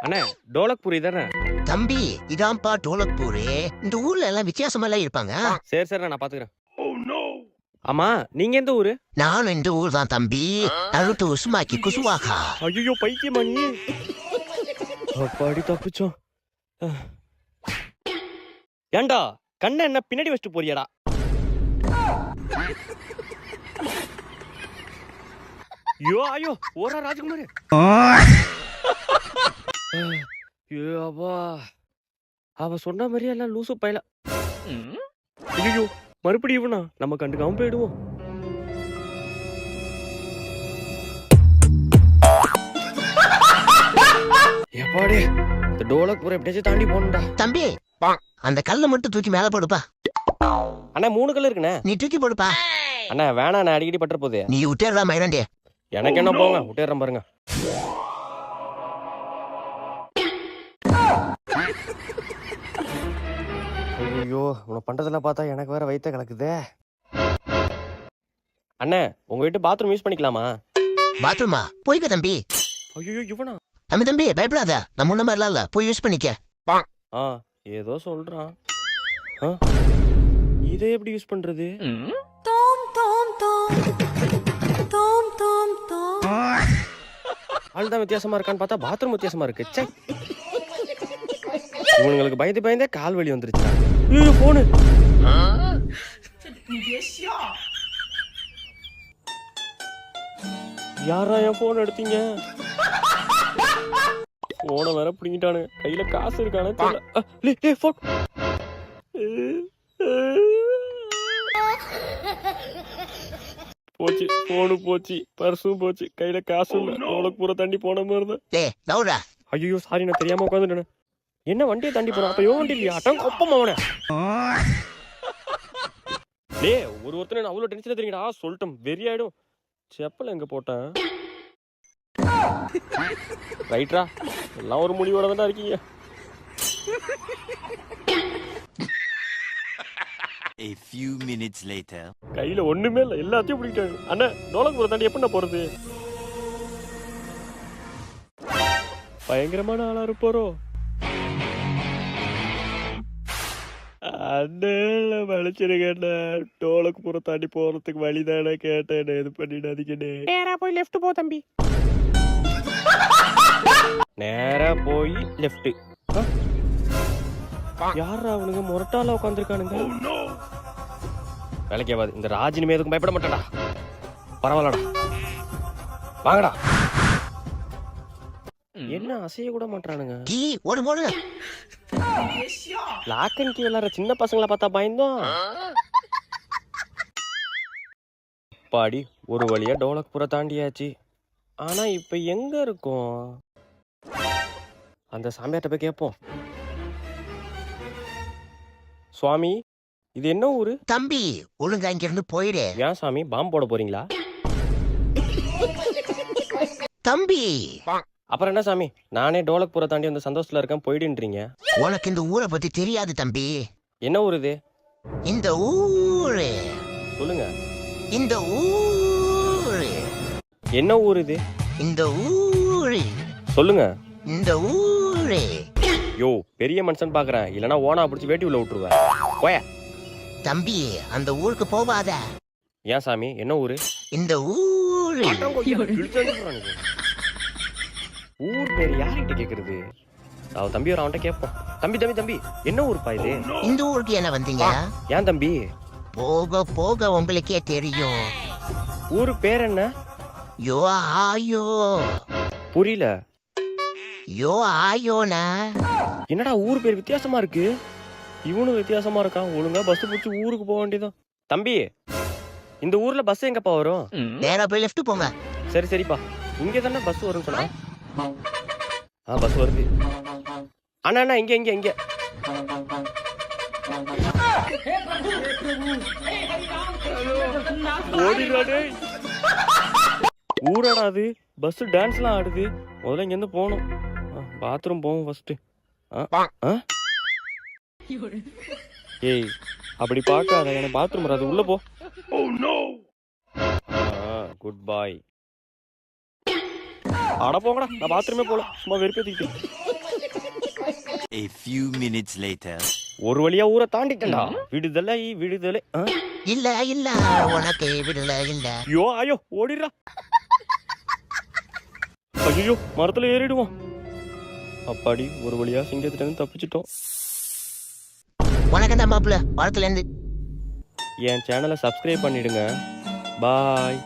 அண்ணே டோலக்பூரி தானே? தம்பி இதான்ப்பா டோலக்பூரு. இந்த ஊர்ல எல்லாம் வித்தியாசமா எல்லாம் இருப்பாங்க. சரி சரி நான் பாத்துக்கிறேன். ஆமா நீங்க எந்த ஊரு? நானும் இந்த ஊர் தான் தம்பி. நருட்டு உசுமாக்கி குசுவாக்கா. ஐயோ பைத்தியமா நீ? அப்பாடி தப்பிச்சோம். ஏண்டா கண்ணை என்ன பின்னாடி வச்சுட்டு போறியாடா? ஐயோ ஐயோ ஓரா ராஜ்குமார். ஐயோ அப்பா அவ சொன்ன மாதிரியே எல்லாம் லூசு பையல. ஐயோ மறுபடியும் இவனா நம்ம கண்டுக்காம போயிடுவோம். எப்பாடி இந்த டோலக்பூரை எப்படியாச்சும் தாண்டி போகணும்டா. தம்பி அந்த கல்லை மட்டும் தூக்கி மேல போடுப்பா. அண்ணா 3 கல் இருக்குண்ணே. நீ தூக்கி போடுப்பா. அண்ணா வேணா நான் அடிக்கடி பட்டுற போகுது. நீ விட்டேடா மயிரண்டே. எனக்கு என்ன போங்க விட்டேறேன் பாருங்க. ஐயோ உன பண்றதெல்லாம் பார்த்தா எனக்கு வேற வயித்த கலக்குதே. அண்ணே உங்க வீட்டு பாத்ரூம் யூஸ் பண்ணிக்கலாமா? பாத்ரூமா? போய்க்க தம்பி. ஐயோ இவனா? தம்பி தம்பி பயப்படாத, நம்ம ஒண்ணு மாதிரிலாம் இல்ல, போய் யூஸ் பண்ணிக்க. ஏதோ சொல்றான். இதை எப்படி யூஸ் பண்றது? ஆள்தான் வித்தியாசமா இருக்கான்னு பார்த்தா பாத்ரூம் வித்தியாசமா இருக்கு. சே இவங்களுக்கு பயந்து பயந்தே கால் வலி வந்துருச்சு. ஐயோ போனு. யாரா என் போன் எடுத்தீங்க? போனை வேற பிடிங்கிட்டானு. கையில காசு இருக்கானே தெரியல. போச்சு போனு போச்சு, பர்சும் போச்சு, கையில காசு இல்ல. டோலக்பூரை தாண்டி போன மாதிரி தான். ஐயோ சாரி நான் தெரியாம உட்காந்துட்டேன். என்ன வண்டியை தாண்டி போறான்? அப்ப வண்டி இல்லையா? அட்டம் ஒப்பம் அவன. ஒருத்தனை அவ்வளவு டென்ஷன் தெரியுங்கடா. சொல்லிட்டோம் வெறி ஆயிடும். செப்பல் எங்க போட்டேன்? ரைட்ரா எல்லாம் ஒரு முடிவோட தான் இருக்கீங்க. A few minutes later. கையில ஒண்ணுமே இல்ல, எல்லாத்தையும் பிடிக்கிட்டாங்க. அண்ணா டோலக்பூரை தாண்டி எப்ப நான் போறது? பயங்கரமான ஆளா இருப்பாரோ? அண்ணா வலிச்சிருக்கேண்ணா. டோலக்பூரை தாண்டி போறதுக்கு வழிதானே கேட்டேன். இது பண்ணிடாதீங்கண்ணே. நேரா போய் லெஃப்ட் போ தம்பி. நேரா போய் லெஃப்ட். யாரா அவனுங்க முரட்டால உட்காந்துருக்கானுங்க? வேலைக்கு ஆகாது. இந்த ராஜினிமே எதுக்கும் பயப்பட மாட்டாடா. பரவாயில்லடா வாங்கடா. என்ன அசைய கூட மாட்டானுங்க. லாக் அண்ட் கீ விளையாடுற சின்ன பசங்களை பார்த்தா பயந்தோம். பாடி ஒரு வழியா டோலக்பூரை தாண்டியாச்சு. ஆனா இப்ப எங்க இருக்கும்? அந்த சாமியார்ட்ட போய் கேட்போம். சுவாமி இது என்ன ஊரு? தம்பி ஒழுங்கா இங்க இருந்து போயிடு. ஏன் சாமி பாம்பு போட போறீங்களா? தம்பி அப்புறம் என்ன சாமி, நானே டோலக்பூரை தாண்டி வந்து சந்தோஷத்துல இருக்கேன் போயிடுன்றீங்க. உனக்கு இந்த ஊரை பத்தி தெரியாது தம்பி. என்ன ஊர் இது? இந்த ஊரு சொல்லுங்க. இந்த ஊரு என்ன ஊர் இது? இந்த ஊரு சொல்லுங்க. இந்த ஊரு. யோ பெரிய மனுஷன் பாக்குறேன், இல்லனா ஓனா பிடிச்சி வேட்டி உள்ள விட்டுருவேன். போய தம்பி அந்த ஊருக்கு போவாத. ஏன் சாமி என்ன ஊரு? இந்த ஊரு. ஊர் பேர் யார்கிட்ட கேக்குறது? தம்பி ஒரு அவன்கிட்ட கேட்போம். தம்பி தம்பி தம்பி என்ன ஊருப்பா இது? இந்த ஊருக்கு என்ன வந்தீங்க? ஏன் தம்பி? போக போக உங்களுக்கே தெரியும். ஊரு பேர் என்ன? யோ ஆயோ. புரியல. யோ ஆயோனா. என்னடா ஊர் பேர் வித்தியாசமா இருக்கு? இவனும் வித்தியாசமா இருக்கான். ஒழுங்கா பஸ் பிடிச்சி ஊருக்கு போக வேண்டியதான். தம்பி இந்த ஊர்ல பஸ் எங்கப்பா வரும்? நேரா போய் லெஃப்ட் போங்க. சரி சரிப்பா. இங்க தானே பஸ் வரும்னு சொன்னா. பஸ் வருது. அண்ணா அண்ணா இங்க இங்க இங்க. ஓடிடாடே. ஊராடா அது? பஸ் டான்ஸ்லாம் ஆடுது. முதல்ல இங்க இருந்து போகணும். பாத்ரூம் போவோம் ஃபர்ஸ்ட். ஏய் அப்படி பார்க்காத, எனக்கு பாத்ரூம் வராது. உள்ள போ. குட் பாய். அட போங்கடா, நான் பாத்ரூமே போல, சும்மா வெறுப்பேத்திக்கிட்டு. A few minutes later. ஒரு வழியா ஊரை தாண்டிட்டா. விடுதலை விடுதலை. இல்ல இல்ல உனக்கு விடல இல்ல. ஐயோ ஐயோ ஓடிடுறா. ஐயோ மரத்துல ஏறிடுவான். அப்பாடி ஒரு வழியா சிங்கத்திட்ட இருந்து தப்பிச்சிட்டோம். உனக்கு தான் மாப்பிள்ள படத்துல இருந்து. என் சேனலை சப்ஸ்கிரைப் பண்ணிடுங்க. பாய்.